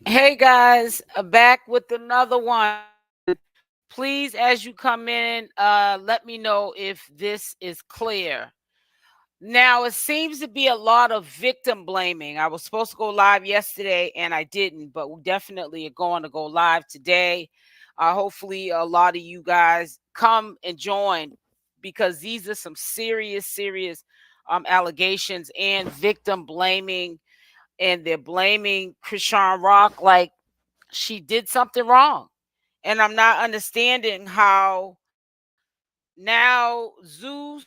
Hey guys, back with another one. Please, as you come in, let me know if this is clear. Now, it seems to be a lot of victim blaming. I was supposed to go live yesterday and I didn't, but we definitely are going to go live today. Hopefully, a lot of you guys come and join because these are some serious allegations and victim blaming, and they're blaming Chrisean Rock like she did something wrong. And I'm not understanding how now Zeus,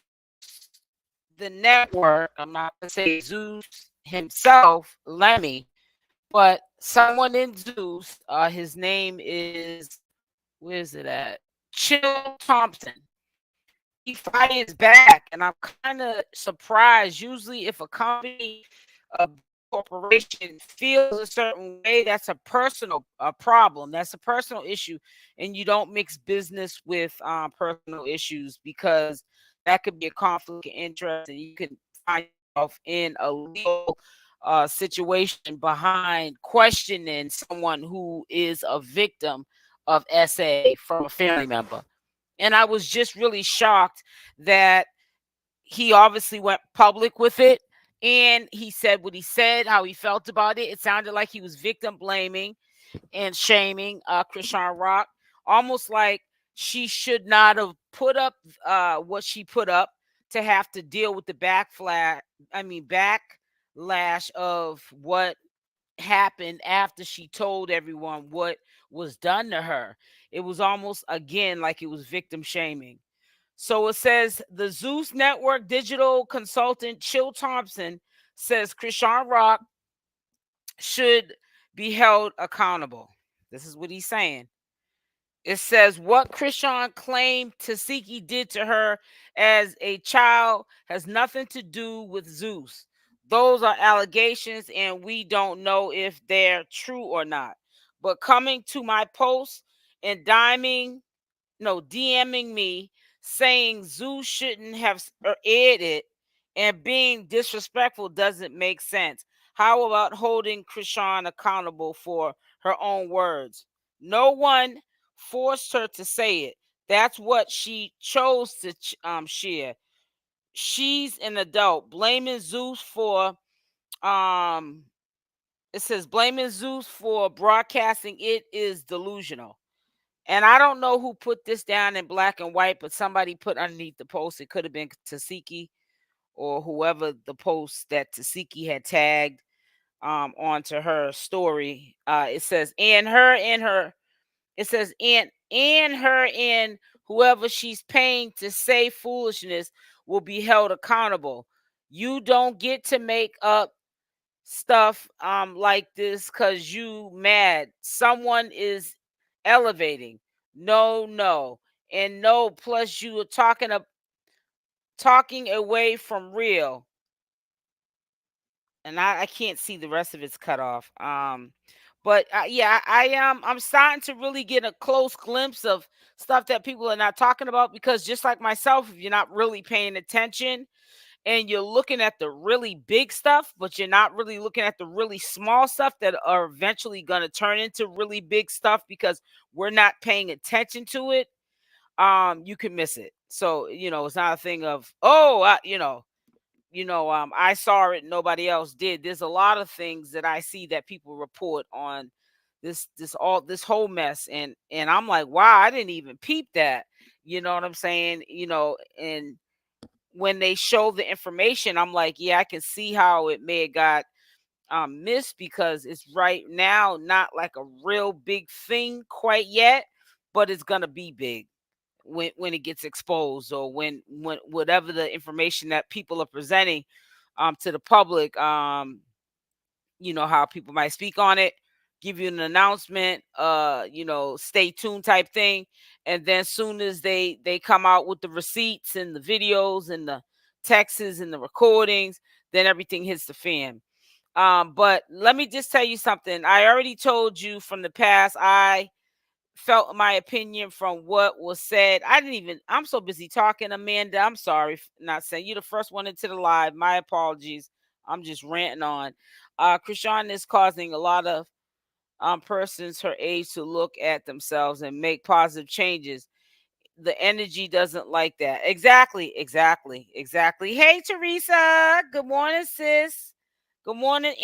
the network, I'm not going to say Zeus himself, Lemmy, but someone in Zeus, his name is, where's it at? Chill Thompson. He fires back, and I'm kind of surprised. Usually, if a company, a big corporation feels a certain way, that's a personal problem. That's a personal issue, and you don't mix business with personal issues because that could be a conflict of interest, and you can find yourself in a legal situation behind questioning someone who is a victim of SA from a family member. And I was just really shocked that he obviously went public with it and he said what he said, how he felt about it. It sounded like he was victim blaming and shaming Chrisean Rock, almost like she should not have put up what she put up to have to deal with the backlash of what happened after she told everyone what was done to her. It was almost again like it was victim shaming. So it says the Zeus Network digital consultant Chill Thompson says Chrisean Rock should be held accountable. This is what he's saying. It says what Chrisean claimed 𝗡𝗘𝗫𝗧 did to her as a child has nothing to do with Zeus. Those are allegations, and we don't know if they're true or not. But coming to my post and DMing me saying Zeus shouldn't have aired it and being disrespectful doesn't make sense. How about holding Chrisean accountable for her own words? No one forced her to say it. That's what she chose to share. She's an adult. Blaming Zeus for um it says blaming Zeus for broadcasting it is delusional. And I don't know who put this down in black and white, but somebody put underneath the post. It could have been 𝗡𝗘𝗫𝗧 or whoever the post that 𝗡𝗘𝗫𝗧 had tagged onto her story. It says and her and whoever she's paying to say foolishness will be held accountable. You don't get to make up stuff like this because you mad. Someone is elevating. No. And no, plus you are talking away from real. And I can't see the rest of it's cut off. But yeah, I'm starting to really get a close glimpse of stuff that people are not talking about because just like myself, if you're not really paying attention and you're looking at the really big stuff, but you're not really looking at the really small stuff that are eventually going to turn into really big stuff because we're not paying attention to it, you can miss it. So, it's not a thing of, oh, I saw it, nobody else did. There's a lot of things that I see that people report on this whole mess, and I'm like, wow, I didn't even peep that. You know what I'm saying? And when they show the information, I'm like, yeah, I can see how it may have got missed because it's right now not like a real big thing quite yet, but it's gonna be big when it gets exposed or when whatever the information that people are presenting to the public, how people might speak on it, give you an announcement, stay tuned type thing. And then soon as they come out with the receipts and the videos and the texts and the recordings, then everything hits the fan. But let me just tell you something. I already told you from the past, I felt my opinion from what was said. I'm so busy talking, Amanda. I'm sorry for not saying you the first one into the live. My apologies. I'm just ranting on. Chrisean is causing a lot of persons her age to look at themselves and make positive changes. The energy doesn't like that. Exactly, exactly, exactly. Hey, Teresa. Good morning, sis. Good morning,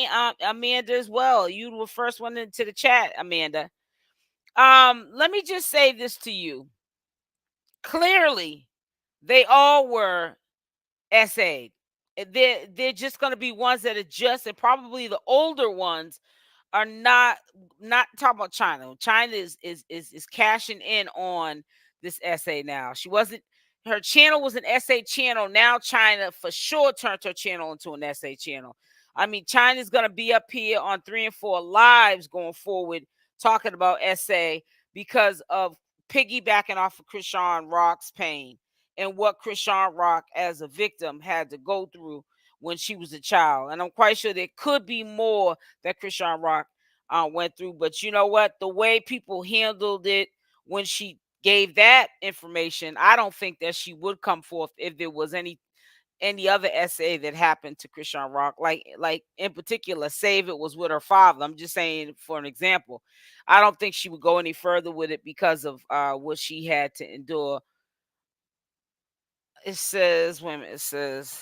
Amanda, as well. You were first one into the chat, Amanda. Let me just say this to you. Clearly, they all were SA'd. They're just going to be ones that adjust, and probably the older ones are not talking about Chyna. Chyna is cashing in on this essay now. She wasn't, her channel was an essay channel. Now Chyna for sure turned her channel into an essay channel. I mean, Chyna's gonna be up here on 3 and 4 lives going forward talking about essay because of piggybacking off of Chrisean Rock's pain and what Chrisean Rock as a victim had to go through when she was a child. And I'm quite sure there could be more that Chrisean Rock went through. But you know what? The way people handled it when she gave that information, I don't think that she would come forth if there was any other essay that happened to Chrisean Rock. Like in particular, Save It was with her father. I'm just saying for an example. I don't think she would go any further with it because of what she had to endure. It says, wait a minute, it says,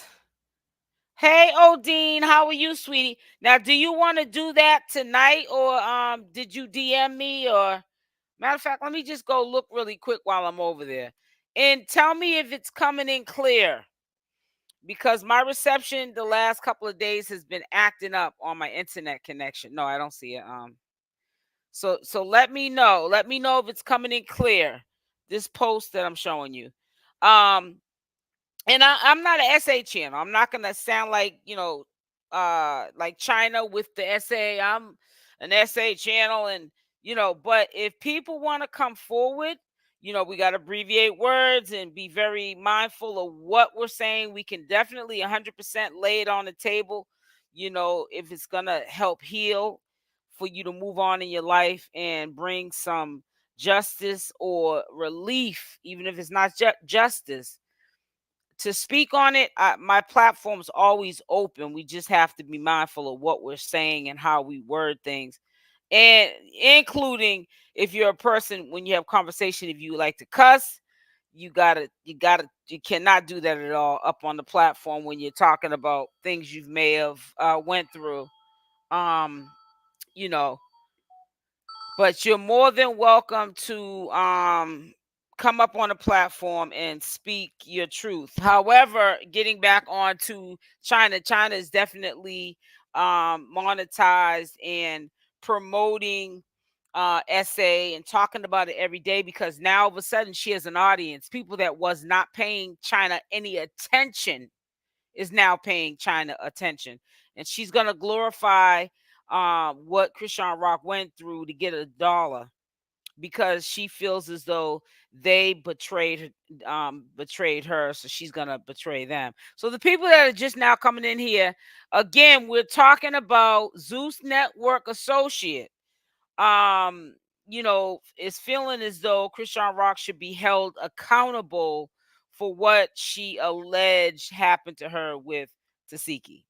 hey, Odine, how are you, sweetie? Now, do you want to do that tonight, or did you DM me? Or matter of fact, let me just go look really quick while I'm over there, and tell me if it's coming in clear, because my reception the last couple of days has been acting up on my internet connection. No, I don't see it. So let me know. Let me know if it's coming in clear. This post that I'm showing you. And I'm not an essay channel. I'm not gonna sound like, like Chyna with the essay. I'm an essay channel, and but if people want to come forward, we got to abbreviate words and be very mindful of what we're saying. We can definitely 100% lay it on the table, if it's gonna help heal for you to move on in your life and bring some justice or relief, even if it's not justice to speak on it. My platform's always open. We just have to be mindful of what we're saying and how we word things, and including if you're a person, when you have conversation, if you like to cuss, you cannot do that at all up on the platform when you're talking about things you may have went through. um you know but you're more than welcome to come up on a platform and speak your truth. However, getting back on to Chyna is definitely monetized and promoting essay and talking about it every day, because now all of a sudden she has an audience. People that was not paying Chyna any attention is now paying Chyna attention, and she's gonna glorify what Chrisean Rock went through to get $1, because she feels as though they betrayed her, so she's gonna betray them. So the people that are just now coming in here, again, we're talking about Zeus Network associate. Um, is feeling as though Chrisean Rock should be held accountable for what she alleged happened to her with 𝗪𝗪𝗪.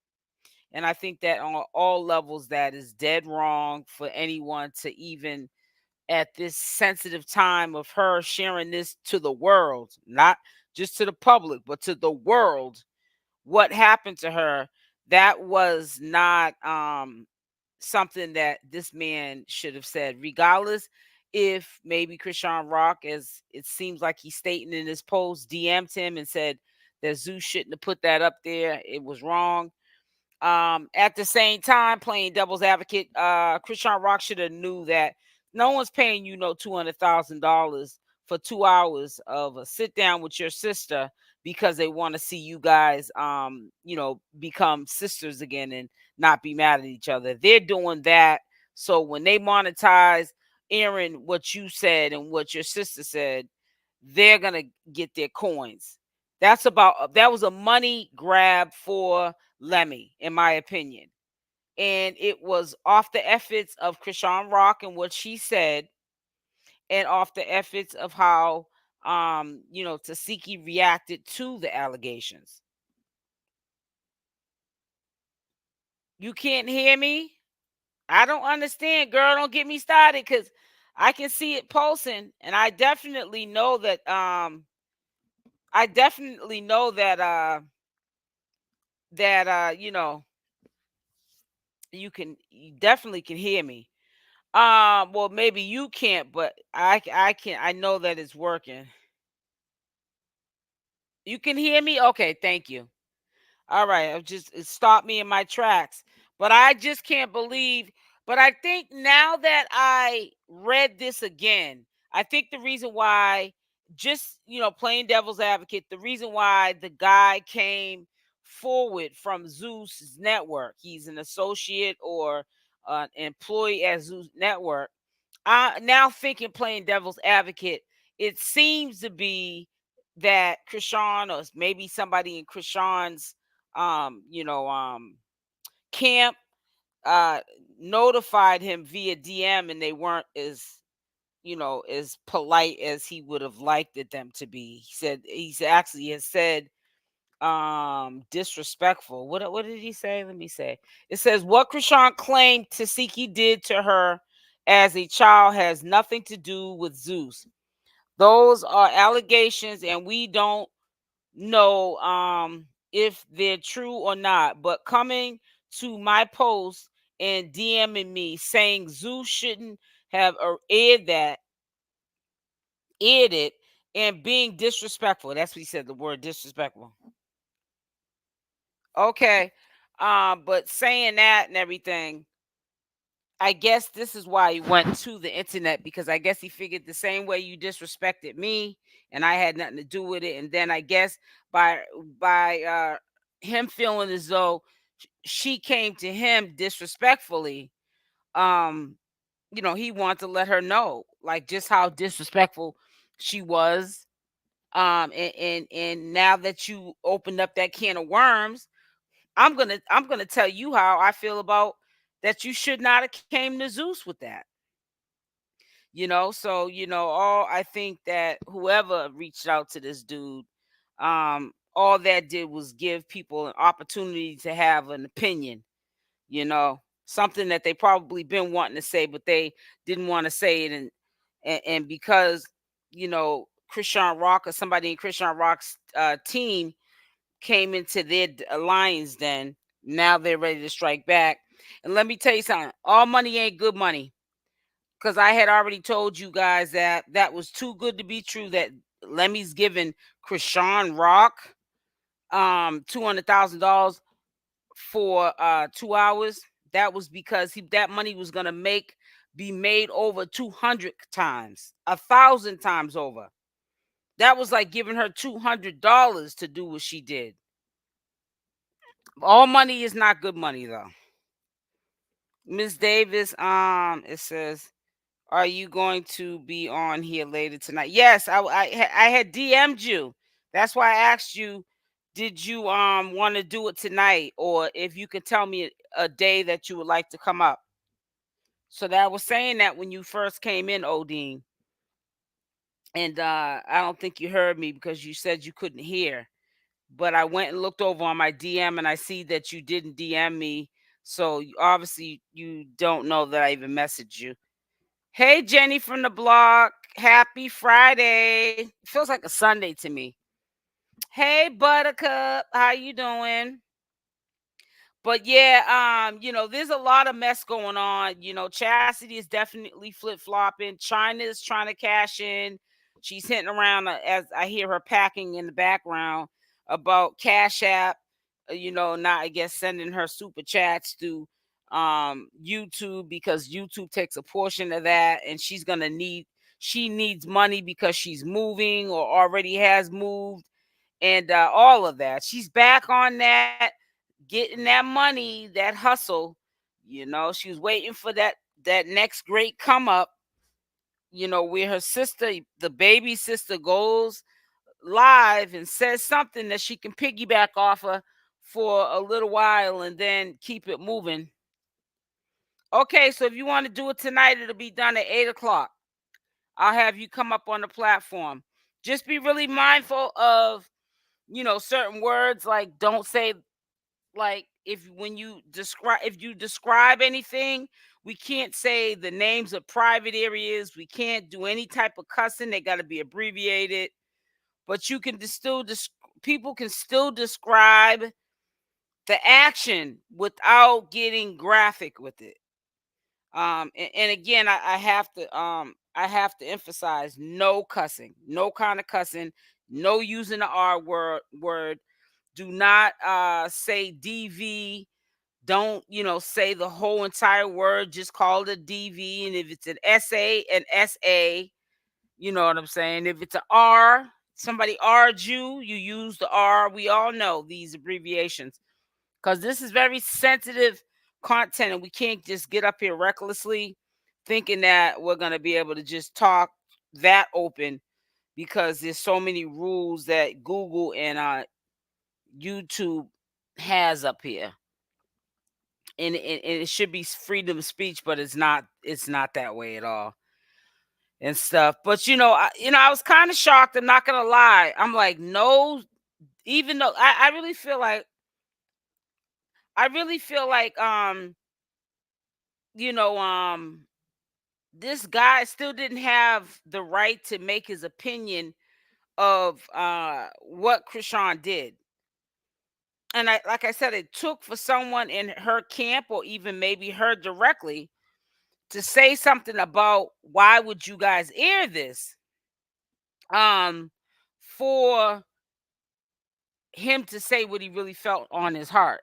And I think that on all levels, that is dead wrong for anyone to even at this sensitive time of her sharing this to the world, not just to the public, but to the world, what happened to her. That was not something that this man should have said, regardless if maybe Chrisean Rock, as it seems like he's stating in his post, DM'd him and said that Zeus shouldn't have put that up there. It was wrong. At the same time, playing devil's advocate, Chrisean Rock should have knew that no one's paying you no $200,000 for 2 hours of a sit down with your sister because they want to see you guys become sisters again and not be mad at each other. They're doing that so when they monetize airing what you said and what your sister said, they're gonna get their coins. That was a money grab for Lemmy, in my opinion. And it was off the efforts of Chrisean Rock and what she said, and off the efforts of how 𝗪𝗪𝗪𝗪 reacted to the allegations. You can't hear me? I don't understand, girl. Don't get me started because I can see it pulsing, and I definitely know that. I definitely know that. You know, you definitely can hear me. Well, maybe you can't, but I can. I know that it's working. You can hear me? Okay, thank you. All right, it stopped me in my tracks. But I just can't believe. But I think now that I read this again, I think the reason why, just playing devil's advocate, the reason why the guy came forward from Zeus Network, he's an associate or an employee at Zeus Network. Now thinking, playing devil's advocate, it seems to be that Chrisean, or maybe somebody in Chrisean's camp, uh notified him via DM, and they weren't as polite as he would have liked it them to be. Actually has said disrespectful. What did he say? Let me say. It says what Chrisean claimed Tasiki did to her as a child has nothing to do with Zeus. Those are allegations, and we don't know if they're true or not. But coming to my post and DMing me saying Zeus shouldn't have aired it, and being disrespectful. That's what he said, the word disrespectful. Okay. But saying that and everything, I guess this is why he went to the internet, because I guess he figured the same way you disrespected me and I had nothing to do with it. And then I guess by by him feeling as though she came to him disrespectfully, um, he wanted to let her know like just how disrespectful she was. And now that you opened up that can of worms, I'm gonna tell you how I feel about that. You should not have came to Zeus with that. So all I think that whoever reached out to this dude, all that did was give people an opportunity to have an opinion, something that they probably been wanting to say, but they didn't want to say it. And because Chrisean Rock, or somebody in Chrisean Rock's team, came into their alliance, then now they're ready to strike back. And let me tell you something, all money ain't good money, because I had already told you guys that that was too good to be true, that Lemmy's giving Chrisean Rock $200,000 for 2 hours. That was because that money was gonna be made over 200 times, 1,000 times over. That was like giving her $200 to do what she did. All money is not good money though. Miss Davis, it says, are you going to be on here later tonight? Yes, I had DM'd you. That's why I asked you, did you want to do it tonight, or if you could tell me a day that you would like to come up. So that I was saying that when you first came in, Odine, and I don't think you heard me because you said you couldn't hear. But I went and looked over on my DM, and I see that you didn't DM me. So obviously you don't know that I even messaged you. Hey, Jenny from the block. Happy Friday. Feels like a Sunday to me. Hey, Buttercup. How you doing? But yeah, there's a lot of mess going on. Chassity is definitely flip-flopping. Chyna is trying to cash in. She's hitting around, as I hear her packing in the background, about Cash App, not, I guess, sending her super chats through YouTube, because YouTube takes a portion of that, and she needs money because she's moving or already has moved, and all of that. She's back on that, getting that money, that hustle. She was waiting for that next great come up, where her sister, the baby sister, goes live and says something that she can piggyback off of for a little while and then keep it moving. Okay, so if you want to do it tonight, it'll be done at 8 o'clock. I'll have you come up on the platform. Just be really mindful of certain words, like don't say like if you describe anything, we can't say the names of private areas. We can't do any type of cussing. They got to be abbreviated. But you can people can still describe the action without getting graphic with it. And again, I have to emphasize no cussing, no kind of cussing, no using the word. Do not say DV. Don't, say the whole entire word. Just call it a DV. And if it's an SA, you know what I'm saying? If it's an R, somebody R'd you use the R. We all know these abbreviations because this is very sensitive content and we can't just get up here recklessly thinking that we're going to be able to just talk that open because there's so many rules that Google and YouTube has up here. And it should be freedom of speech, but it's not that way at all and stuff. But I was kind of shocked. I'm not gonna lie. I'm like, no, even though I really feel like this guy still didn't have the right to make his opinion of what Chrisean did. And like I said, it took for someone in her camp or even maybe her directly to say something about why would you guys air this for him to say what he really felt on his heart.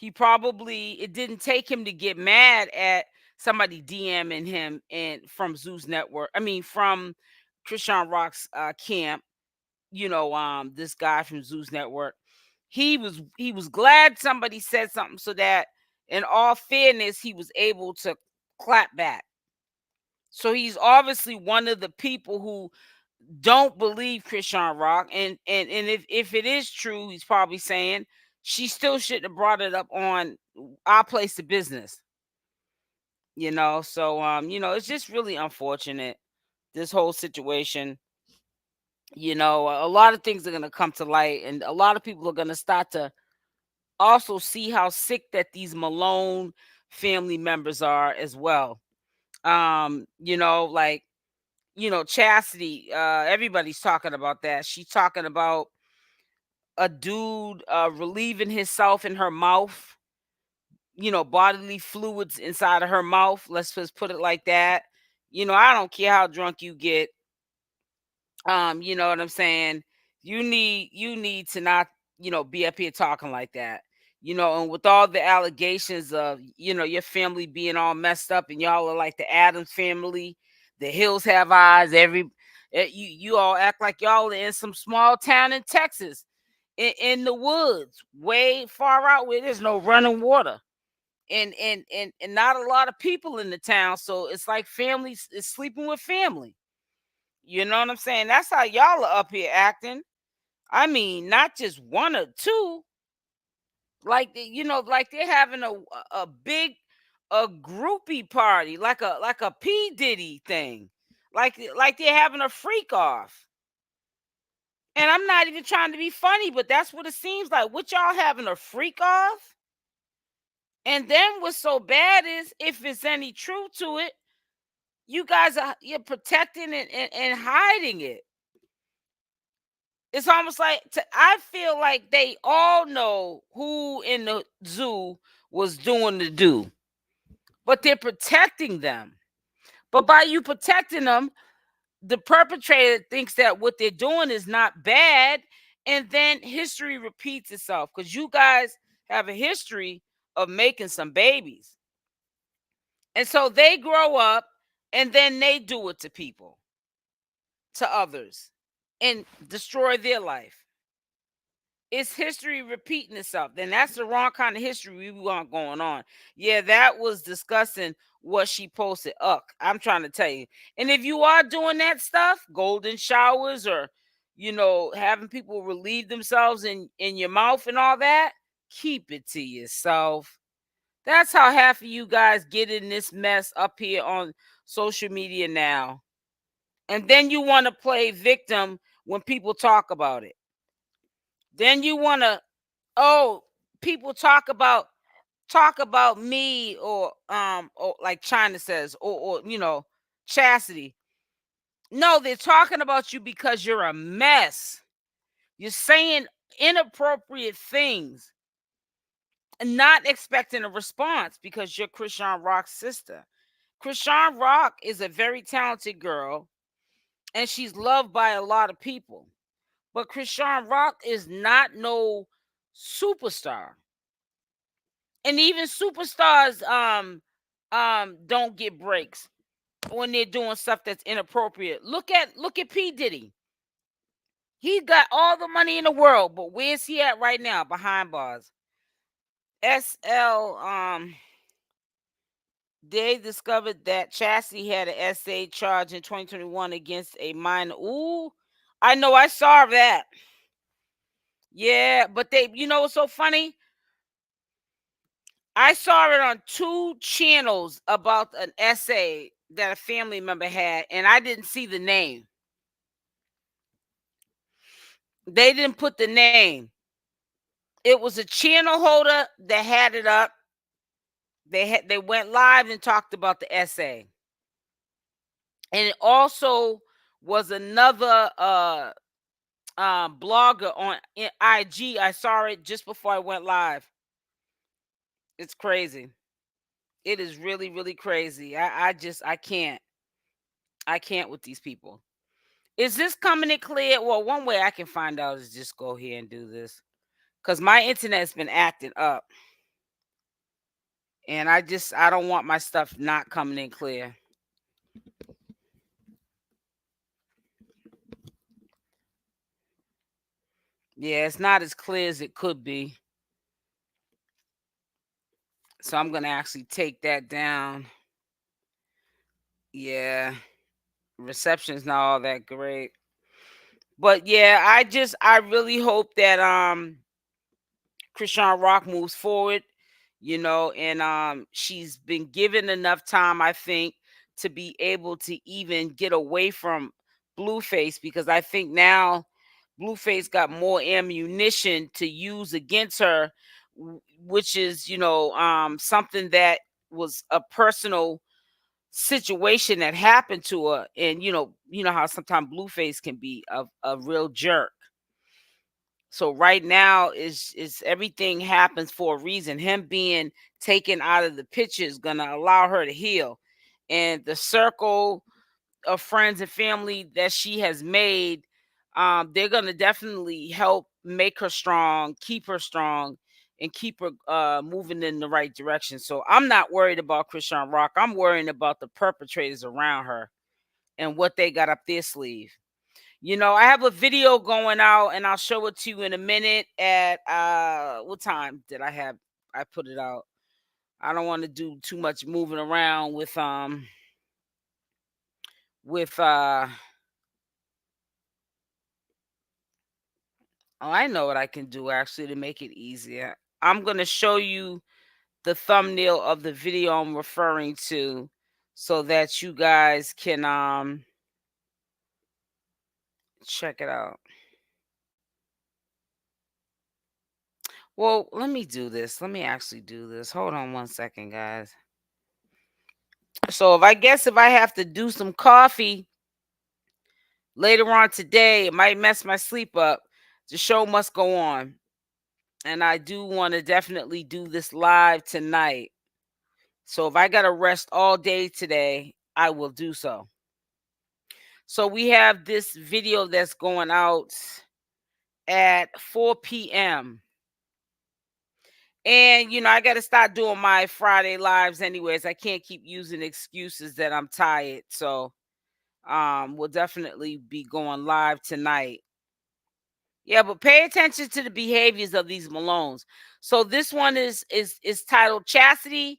It didn't take him to get mad at somebody DMing him and from Zeus Network. I mean, from Chrisean Rock's camp, this guy from Zeus Network. He was glad somebody said something so that in all fairness, he was able to clap back. So he's obviously one of the people who don't believe Chrisean Rock. And if it is true, he's probably saying she still shouldn't have brought it up on our place of business. So it's just really unfortunate, this whole situation. A lot of things are gonna come to light, and a lot of people are gonna start to also see how sick that these Malone family members are as well. Chassity, everybody's talking about that. She's talking about a dude relieving himself in her mouth, bodily fluids inside of her mouth. Let's just put it like that. I don't care how drunk you get. You know what I'm saying? You need to not, be up here talking like that. And with all the allegations of, your family being all messed up and y'all are like the Addams family, the Hills Have Eyes, you all act like y'all are in some small town in Texas, in the woods, way far out where there's no running water. And not a lot of people in the town. So it's like families is sleeping with family. You know what I'm saying? That's how y'all are up here acting. I mean, not just one or two. Like like they're having a big groupie party, like a P Diddy thing, like they're having a freak off. And I'm not even trying to be funny, but that's what it seems like. What y'all having a freak off? And then what's so bad is, if it's any truth to it, you're protecting and hiding it. It's almost like I feel like they all know who in the zoo was doing the do, but they're protecting them. But by you protecting them, the perpetrator thinks that what they're doing is not bad, and then history repeats itself because you guys have a history of making some babies. And so they grow up and then they do it to people, to others, and destroy their life. It's history repeating itself. Then that's the wrong kind of history we want going on. Yeah, that was discussing what she posted. I'm trying to tell you. And if you are doing that stuff, golden showers or, having people relieve themselves in your mouth and all that, keep it to yourself. That's how half of you guys get in this mess up here on social media now. And then you want to play victim when people talk about it. Then you want to, people talk about me, or like Chyna says, or Chassity. No, they're talking about you because you're a mess. You're saying inappropriate things and not expecting a response because you're Chrisean Rock's sister. Chrisean Rock is a very talented girl, and she's loved by a lot of people. But Chrisean Rock is not no superstar. And even superstars don't get breaks when they're doing stuff that's inappropriate. Look at P. Diddy. He got all the money in the world, but where's he at right now? Behind bars. They discovered that Chassity had an SA charge in 2021 against a minor. Ooh, I know, I saw that. Yeah, but what's so funny? I saw it on 2 channels about an essay that a family member had, and I didn't see the name. They didn't put the name. It was a channel holder that had it up. They went live and talked about the essay. And it also was another blogger on IG. I saw it just before I went live. It's crazy. It is really, really crazy. I can't. I can't with these people. Is this coming in clear? Well, one way I can find out is just go here and do this, because my internet's been acting up, and I don't want my stuff not coming in clear. Yeah, it's not as clear as it could be. So I'm gonna actually take that down. Yeah, reception's not all that great. But yeah, I really hope that Chrisean Rock moves forward, and she's been given enough time, I think, to be able to even get away from Blueface, because I think now Blueface got more ammunition to use against her, which is, something that was a personal situation that happened to her. And how sometimes Blueface can be a real jerk. So right now is everything happens for a reason. Him being taken out of the picture is gonna allow her to heal, and the circle of friends and family that she has made, they're gonna definitely help make her strong, and keep her moving in the right direction. So I'm not worried about Chrisean Rock. I'm worrying about the perpetrators around her and what they got up their sleeve. I have a video going out, and I'll show it to you in a minute. At what time did I have? I put it out. I don't want to do too much moving around with oh, I know what I can do actually to make it easier. I'm going to show you the thumbnail of the video I'm referring to, so that you guys can check it out. Well, let me do this. Let me actually do this. Hold on one second, guys. So if I have to do some coffee later on today, it might mess my sleep up. The show must go on. And I do want to definitely do this live tonight. So if I got to rest all day today, I will do so. So we have this video that's going out at 4 p.m. And, I got to start doing my Friday lives anyways. I can't keep using excuses that I'm tired. So we'll definitely be going live tonight. Yeah, but pay attention to the behaviors of these Malones. So this one is titled Chassity.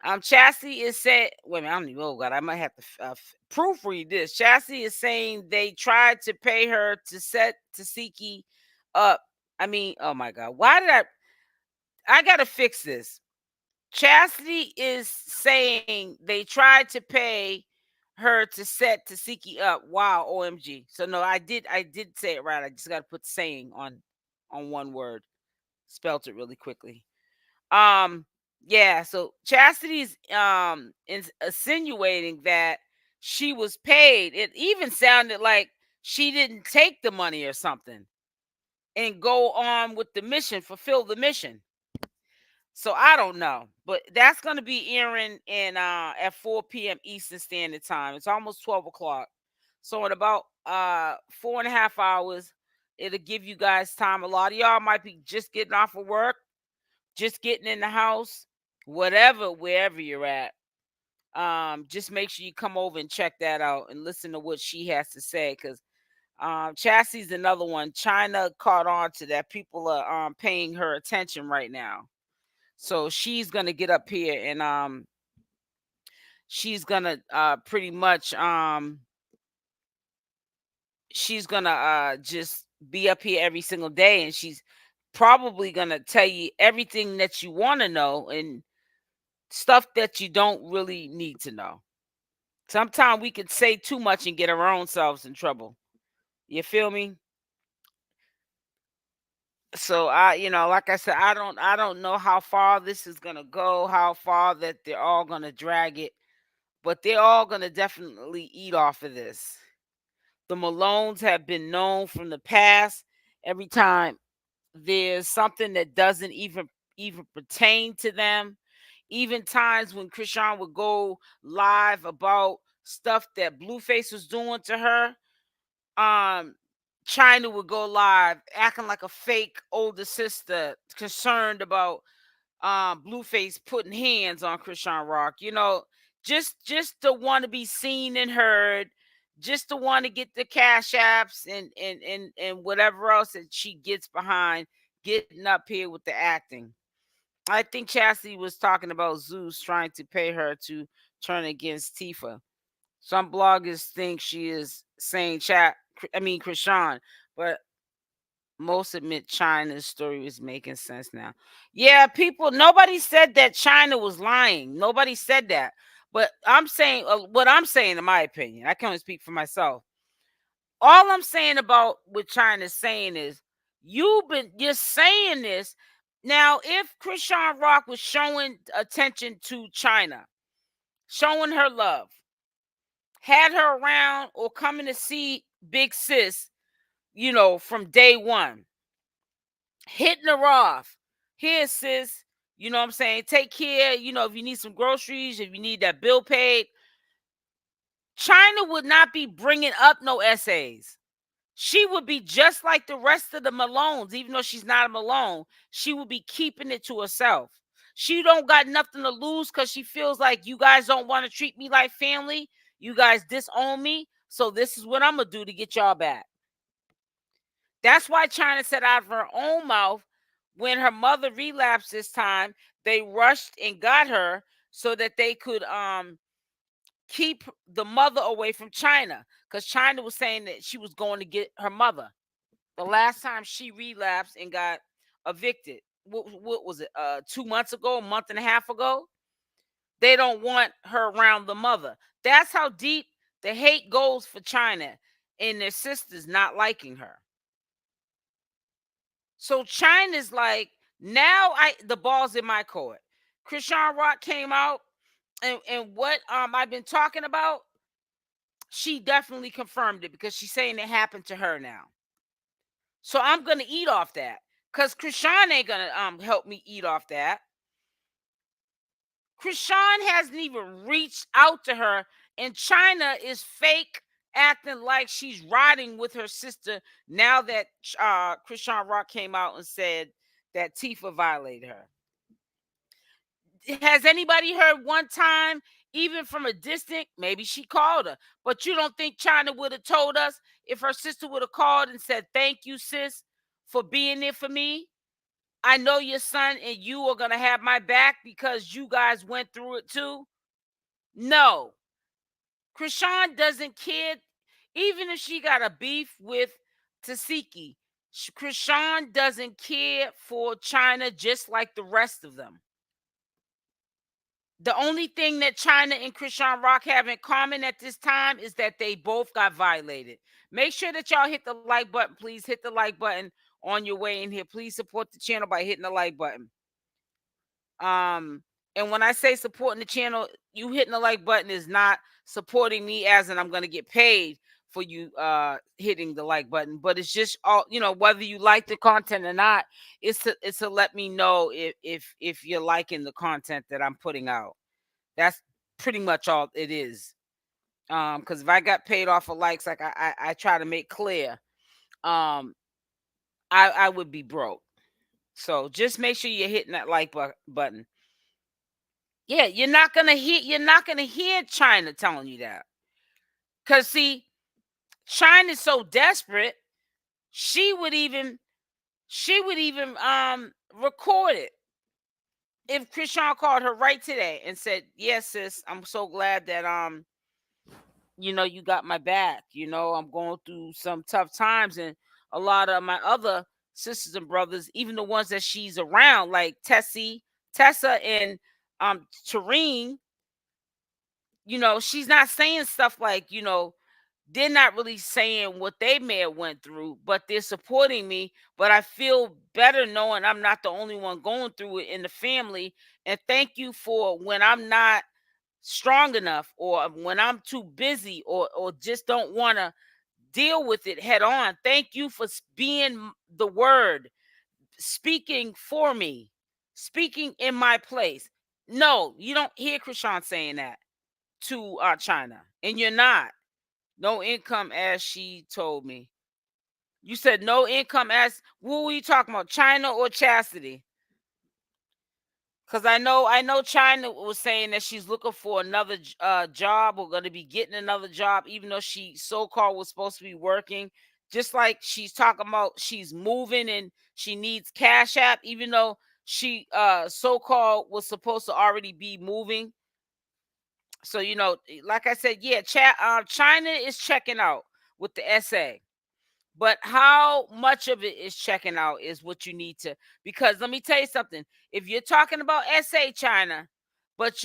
Chassity is said. Wait a minute, I don't even. Oh God, I might have to proofread this. Chassity is saying they tried to pay her to set 𝗪𝗪𝗪𝗪 up. I mean, oh my God, why did I gotta fix this? Chassity is saying they tried to pay her to set 𝗪𝗪𝗪𝗪 up. Wow, OMG. So no, I did say it right. I just gotta put saying on one word. spelt it really quickly. Um, yeah, so Chastity's is insinuating that she was paid. It even sounded like she didn't take the money or something and go on with the mission, fulfill the mission. So I don't know, but that's going to be airing in at 4 p.m. Eastern Standard Time. It's almost 12 o'clock. So in about 4.5 hours, it'll give you guys time. A lot of y'all might be just getting off of work, just getting in the house, whatever, wherever you're at. Just make sure you come over and check that out and listen to what she has to say, because Chassie's another one. Chyna caught on to that. People are paying her attention right now. So she's gonna get up here and she's gonna pretty much she's gonna just be up here every single day, and she's probably gonna tell you everything that you want to know and stuff that you don't really need to know. Sometimes we could say too much and get our own selves in trouble. You feel me? So like I said, I don't know how far this is gonna go, how far that they're all gonna drag it, but they're all gonna definitely eat off of this. The Malones have been known from the past. Every time there's something that doesn't even pertain to them, even times when Chrisean would go live about stuff that Blueface was doing to her, um Chyna would go live acting like a fake older sister concerned about Blueface putting hands on Chrisean Rock. Just to want to be seen and heard, just to want to get the cash apps and whatever else that she gets behind getting up here with the acting. I think Chastity was talking about Zeus trying to pay her to turn against Tifa. Some bloggers think she is saying Chrisean, but most admit Chyna's story is making sense now. Yeah, people, nobody said that Chyna was lying. Nobody said that. But I'm saying what I'm saying, in my opinion. I can only speak for myself. All I'm saying about what Chyna's saying is you're saying this. Now, if Chrisean Rock was showing attention to Chyna, showing her love, had her around or coming to see Big Sis, from day one, hitting her off. Here, sis, you know what I'm saying? Take care. If you need some groceries, if you need that bill paid, Chyna would not be bringing up no essays. She would be just like the rest of the Malones, even though she's not a Malone. She would be keeping it to herself. She don't got nothing to lose because she feels like you guys don't want to treat me like family. You guys disown me. So this is what I'm going to do to get y'all back. That's why Chyna said out of her own mouth, when her mother relapsed this time, they rushed and got her so that they could keep the mother away from Chyna, because Chyna was saying that she was going to get her mother. The last time she relapsed and got evicted, what was it? 2 months ago, a month and a half ago. They don't want her around the mother. That's how deep the hate goes for Chyna and their sisters not liking her. So Chyna's like, now the ball's in my court. Chrisean Rock came out and what I've been talking about, she definitely confirmed it because she's saying it happened to her now. So I'm gonna eat off that because Chrisean ain't gonna help me eat off that. Chrisean hasn't even reached out to her, and Chyna is fake acting like she's riding with her sister now that Chrisean Rock came out and said that Tifa violated her. Has anybody heard one time, even from a distance? Maybe she called her, but you don't think Chyna would have told us if her sister would have called and said, "Thank you, sis, for being there for me. I know your son and you are going to have my back because you guys went through it too"? No. Chrisean doesn't care. Even if she got a beef with Tasiki, Chrisean doesn't care for Chyna just like the rest of them. The only thing that Chyna and Chrisean Rock have in common at this time is that they both got violated. Make sure that y'all hit the like button, please. Hit the like button. on your way in here. Please support the channel by hitting the like button. And when I say supporting the channel, you hitting the like button is not supporting me as in I'm going to get paid for you hitting the like button, but it's just all, whether you like the content or not, it's to let me know if you're liking the content that I'm putting out. That's pretty much all it is. Because if I got paid off of likes, like I try to make clear, I would be broke. So just make sure you're hitting that like button. Yeah, you're not gonna hear Chyna telling you that. Cause see, Chyna's so desperate, she would even record it. If Chrisean called her right today and said, "Yes, sis, I'm so glad that you got my back. I'm going through some tough times, and a lot of my other sisters and brothers, even the ones that she's around, like Tessa and Tareen, she's not saying stuff like, they're not really saying what they may have went through, but they're supporting me. But I feel better knowing I'm not the only one going through it in the family. And thank you for when I'm not strong enough, or when I'm too busy, or just don't want to deal with it head on. Thank you for being the word, speaking for me, speaking in my place." No, you don't hear Chrisean saying that to Chyna, and you're not. No income, as she told me. You said no income, as what were you talking about, Chyna or Chassity? Because I know Chyna was saying that she's looking for another job, or going to be getting another job, even though she so-called was supposed to be working. Just like she's talking about she's moving and she needs CashApp, even though she so-called was supposed to already be moving. So, like I said, yeah, Chyna is checking out with the SA. But how much of it is checking out is what you need to, because let me tell you something. If you're talking about SA Chyna, but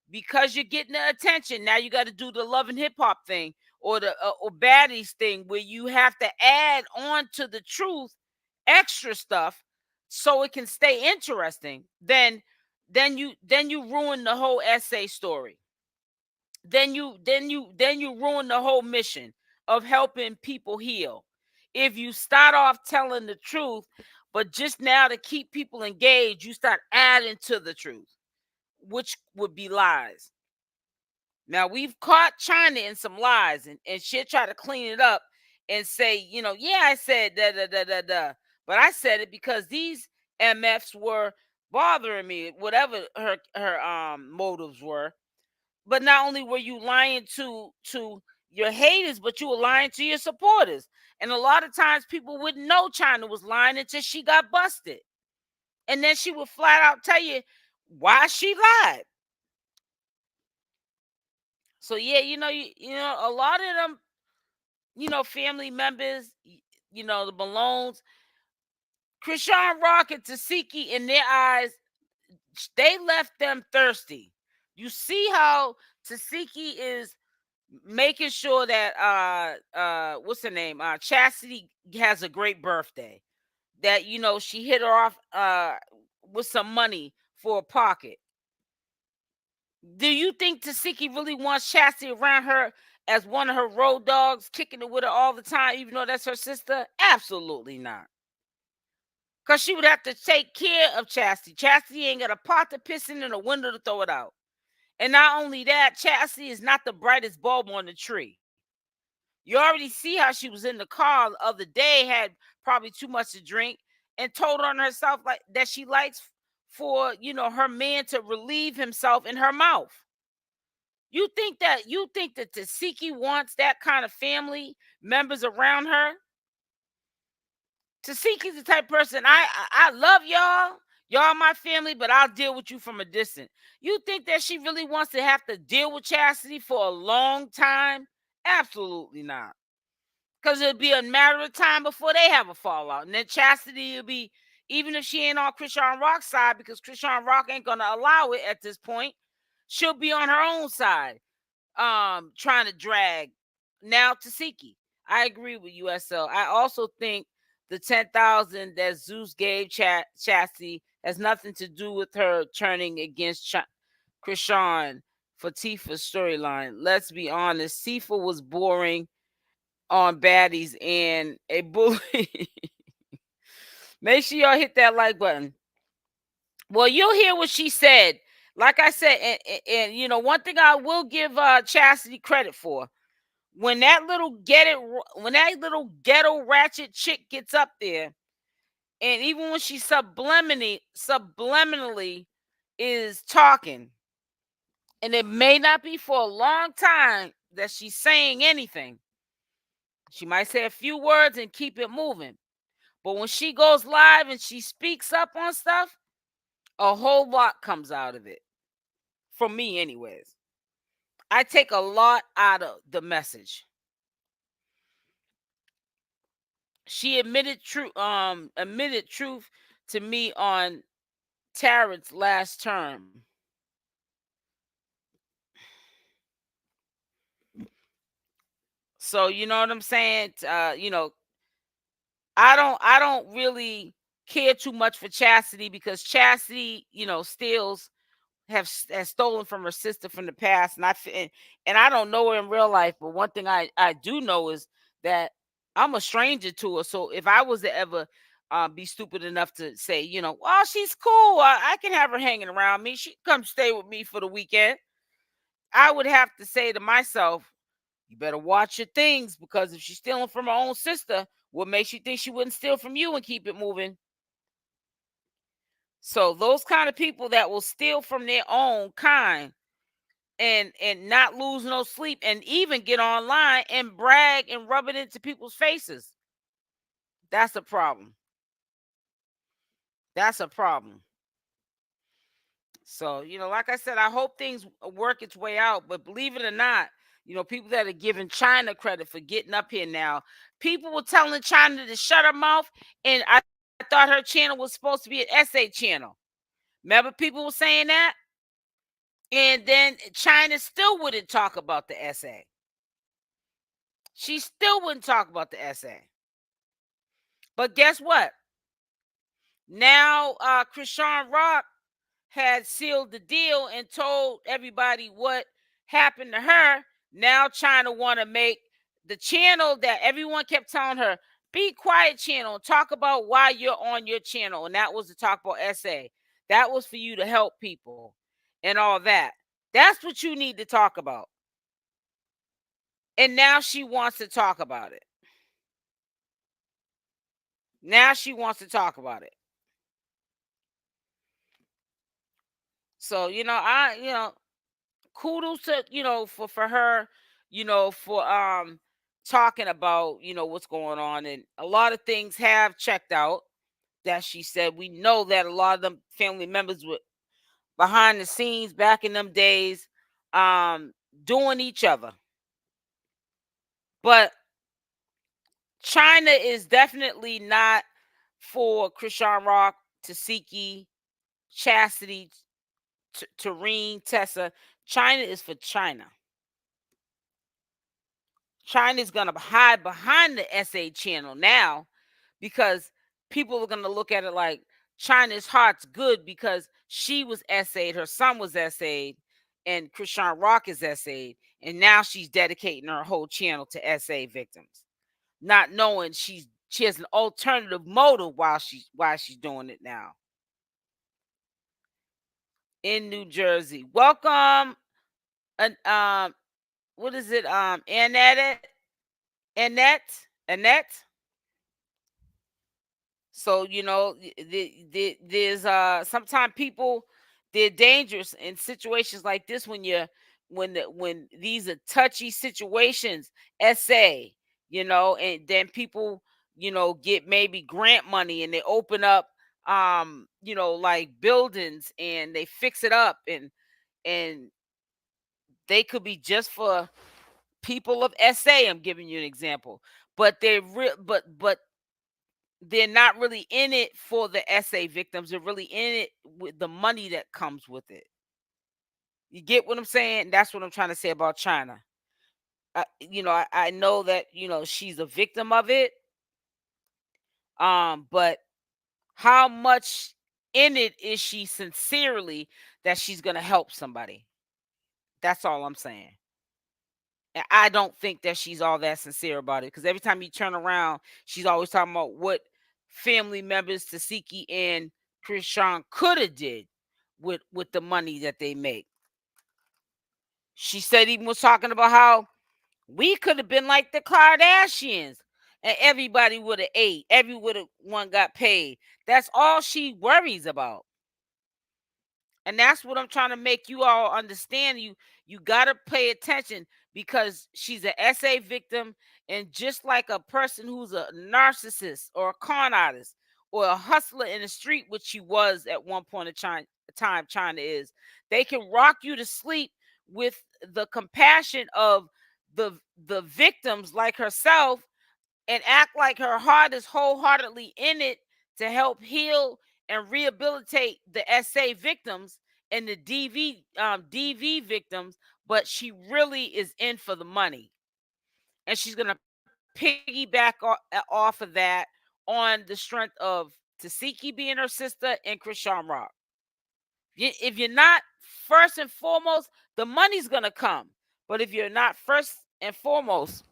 because you're getting the attention, now you got to do the love and hip hop thing, or the or baddies thing, where you have to add on to the truth extra stuff so it can stay interesting. Then you ruin the whole SA story. Then you ruin the whole mission of helping people heal. If you start off telling the truth, but just now to keep people engaged, you start adding to the truth, which would be lies. Now, we've caught Chyna in some lies, and she'll try to clean it up and say, yeah, I said da da da da da, but I said it because these MFs were bothering me, whatever her motives were. But not only were you lying to your haters, but you were lying to your supporters. And a lot of times people wouldn't know Chyna was lying until she got busted. And then she would flat out tell you why she lied. So yeah, a lot of them, family members, the Malones, CashApp and 𝗪𝗪𝗧, in their eyes, they left them thirsty. You see how 𝗪𝗪𝗧 is making sure that what's her name, Chassity has a great birthday, that she hit her off with some money for a pocket. Do you think 𝗪𝗪𝗧 really wants Chassity around her as one of her road dogs, kicking it with her all the time, even though that's her sister? Absolutely not. Because she would have to take care of Chassity. Chassity ain't got a pot to piss in and a window to throw it out. And not only that, Chassity is not the brightest bulb on the tree. You already see how she was in the car the other day, had probably too much to drink, and told on herself like that she likes for her man to relieve himself in her mouth. You think that 𝗪𝗪𝗧 wants that kind of family members around her? 𝗪𝗪𝗧's the type of person, I love y'all. Y'all my family, but I'll deal with you from a distance. You think that she really wants to have to deal with Chassity for a long time? Absolutely not. Because it'll be a matter of time before they have a fallout. And then Chassity will be, even if she ain't on ChriseanRock's side, because ChriseanRock ain't going to allow it at this point, she'll be on her own side, trying to drag now 𝗪𝗪𝗧. I agree with USL. I also think the 10,000 that Zeus gave Chassity has nothing to do with her turning against Chrisean for Tifa's storyline. Let's be honest, Tifa was boring on baddies and a bully. Make sure y'all hit that like button. Well, you'll hear what she said. Like I said, and you know, one thing I will give Chassity credit for, when that little ghetto ratchet chick gets up there, and even when she subliminally is talking, and it may not be for a long time that she's saying anything. She might say a few words and keep it moving. But when she goes live and she speaks up on stuff, a whole lot comes out of it. For me, anyways. I take a lot out of the message. She admitted truth to me on Tarot's last term. So you know what I'm saying? You know, I don't really care too much for Chassity, because Chassity, you know, has stolen from her sister from the past, and I don't know her in real life, but one thing I do know is that I'm a stranger to her. So if I was to ever be stupid enough to say, you know, well, she's cool, I can have her hanging around me, she can come stay with me for the weekend, I would have to say to myself, you better watch your things, because if she's stealing from her own sister, what makes you think she wouldn't steal from you and keep it moving? So those kind of people that will steal from their own kind and not lose no sleep, and even get online and brag and rub it into people's faces, that's a problem. That's a problem. So, you know, like I said, I hope things work its way out. But believe it or not, you know, people that are giving Chyna credit for getting up here now, people were telling Chyna to shut her mouth, and I thought her channel was supposed to be an essay channel. Remember, people were saying that? And then Chyna still wouldn't talk about the essay. She still wouldn't talk about the essay. But guess what? Now CashApp had sealed the deal and told everybody what happened to her. Now Chyna want to make the channel that everyone kept telling her, be quiet channel, talk about why you're on your channel. And that was to talk about essay. That was for you to help people and all that. That's what you need to talk about. And now she wants to talk about it. Now she wants to talk about it. So, you know, kudos to, you know, for her, you know, for talking about, you know, what's going on. And a lot of things have checked out that she said. We know that a lot of them family members were behind the scenes back in them days, doing each other. But Chyna is definitely not for CashApp, Tasiki, Chassity, 𝗪𝗛𝗪𝗛𝗧. Chyna is for Chyna. Chyna's gonna hide behind the SA channel now, because people are gonna look at it like Chyna's heart's good because she was SA'd, her son was SA'd, and CashApp is SA'd, and now she's dedicating her whole channel to SA victims, not knowing she has an alternative motive why she's doing it now. In New Jersey, welcome, and what is it? Annette. So, you know, there's sometimes people, they're dangerous in situations like this when these are touchy situations, essay, you know, and then people, you know, get maybe grant money and they open up you know, like buildings, and they fix it up, and they could be just for people of SA. I'm giving you an example. But but they're not really in it for the SA victims. They're really in it with the money that comes with it. You get what I'm saying? That's what I'm trying to say about Chyna. You know, I know that, you know, she's a victim of it. But how much in it is she sincerely that she's going to help somebody? That's all I'm saying. And I don't think that she's all that sincere about it, because every time you turn around, she's always talking about what family members Chassity and Chrisean could have did with the money that they make. She said, even was talking about how we could have been like the Kardashians and everybody would have ate, everyone got paid. That's all she worries about. And that's what I'm trying to make you all understand. You got to pay attention, because she's an SA victim. And just like a person who's a narcissist or a con artist or a hustler in the street, which she was at one point in time, Chyna is, they can rock you to sleep with the compassion of the victims like herself, and act like her heart is wholeheartedly in it to help heal and rehabilitate the SA victims and the DV victims, but she really is in for the money. And she's going to piggyback off of that on the strength of Chassity being her sister and CashApp. If you're not first and foremost, the money's going to come. But if you're not first and foremost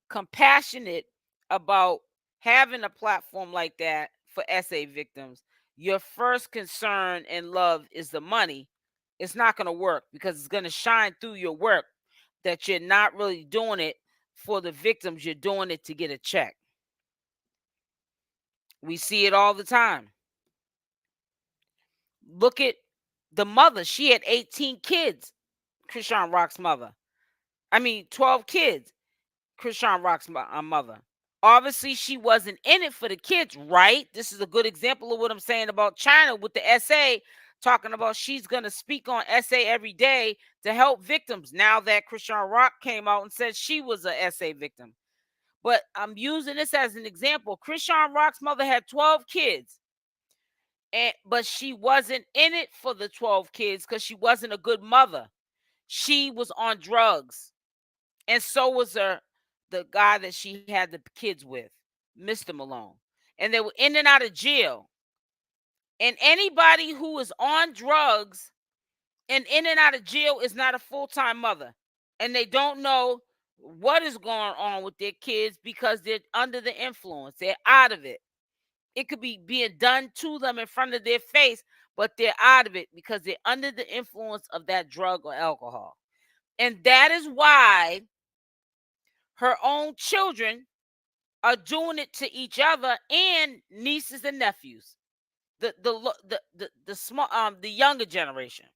compassionate about having a platform like that for SA victims, your first concern and love is the money, it's not going to work, because it's going to shine through your work that you're not really doing it for the victims. You're doing it to get a check. We see it all the time. Look at the mother. She had 18 kids, CashApp's mother. 12 kids, CashApp's mother. Obviously, she wasn't in it for the kids, right? This is a good example of what I'm saying about Chyna with the SA, talking about she's going to speak on SA every day to help victims, now that CashApp came out and said she was a SA victim. But I'm using this as an example. CashApp's mother had 12 kids, but she wasn't in it for the 12 kids because she wasn't a good mother. She was on drugs. And so was the guy that she had the kids with, Mr. Malone. And they were in and out of jail. And anybody who is on drugs and in and out of jail is not a full-time mother. And they don't know what is going on with their kids because they're under the influence. They're out of it. It could be being done to them in front of their face, but they're out of it because they're under the influence of that drug or alcohol. And that is why her own children are doing it to each other and nieces and nephews, the small the younger generation,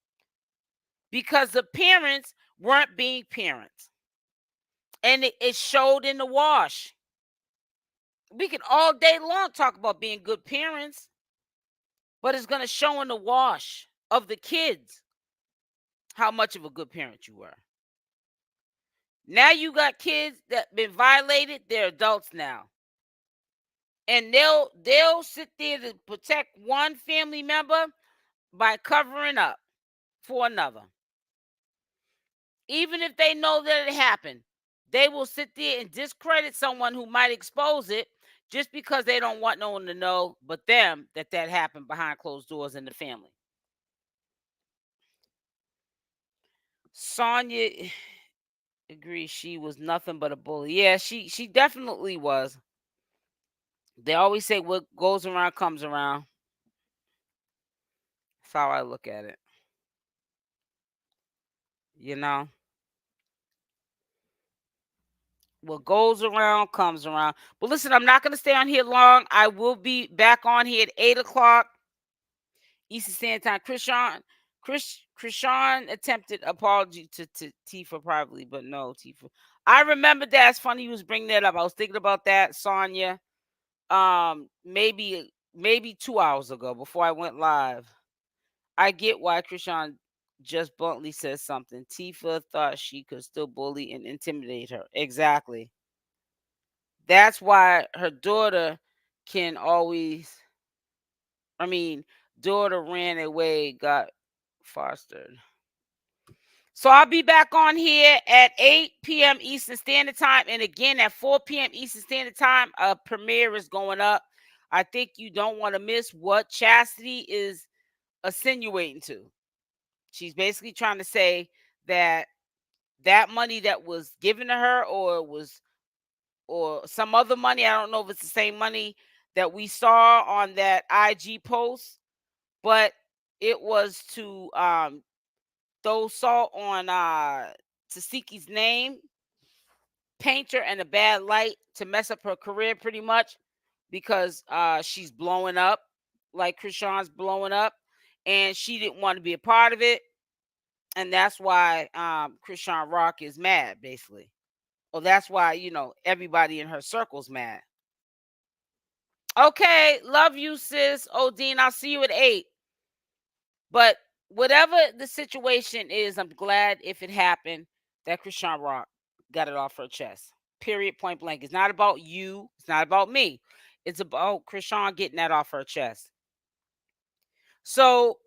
because the parents weren't being parents, and it showed in the wash. We can all day long talk about being good parents, but it's going to show in the wash of the kids how much of a good parent you were. Now you got kids that been violated, they're adults now. And they'll sit there to protect one family member by covering up for another. Even if they know that it happened, they will sit there and discredit someone who might expose it just because they don't want no one to know but them that happened behind closed doors in the family. Sonya agrees she was nothing but a bully. Yeah, she definitely was. They always say what goes around comes around. That's how I look at it. You know? What goes around comes around. But listen, I'm not going to stay on here long. I will be back on here at 8 o'clock Eastern Standard Time. Chrisean attempted apology to Tifa privately, but no, Tifa. I remember that. It's funny you was bringing that up. I was thinking about that, Sonya. Maybe 2 hours ago before I went live. I get why Chrisean just bluntly says something. Tifa thought she could still bully and intimidate her. Exactly. That's why her daughter can always, daughter ran away, got fostered. So I'll be back on here at 8 p.m. Eastern Standard Time. And again, at 4 p.m. Eastern Standard Time, a premiere is going up. I think you don't want to miss what Chassity is insinuating to. She's basically trying to say that that money that was given to her or some other money, I don't know if it's the same money that we saw on that IG post, but it was to throw salt on Tashiki's name, paint her in a bad light, to mess up her career pretty much, because she's blowing up like Chrisean's blowing up, and she didn't want to be a part of it. And that's why CashApp is mad, basically. Well, that's why, everybody in her circle's mad. Okay, love you, sis. Odine, I'll see you at 8. But whatever the situation is, I'm glad if it happened that CashApp got it off her chest. Period, point blank. It's not about you. It's not about me. It's about Chrisean getting that off her chest. So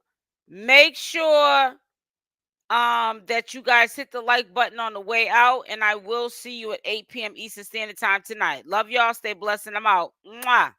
make sure that you guys hit the like button on the way out, and I will see you at 8 p.m. Eastern Standard Time tonight. Love y'all. Stay blessed, and I'm out. Mwah.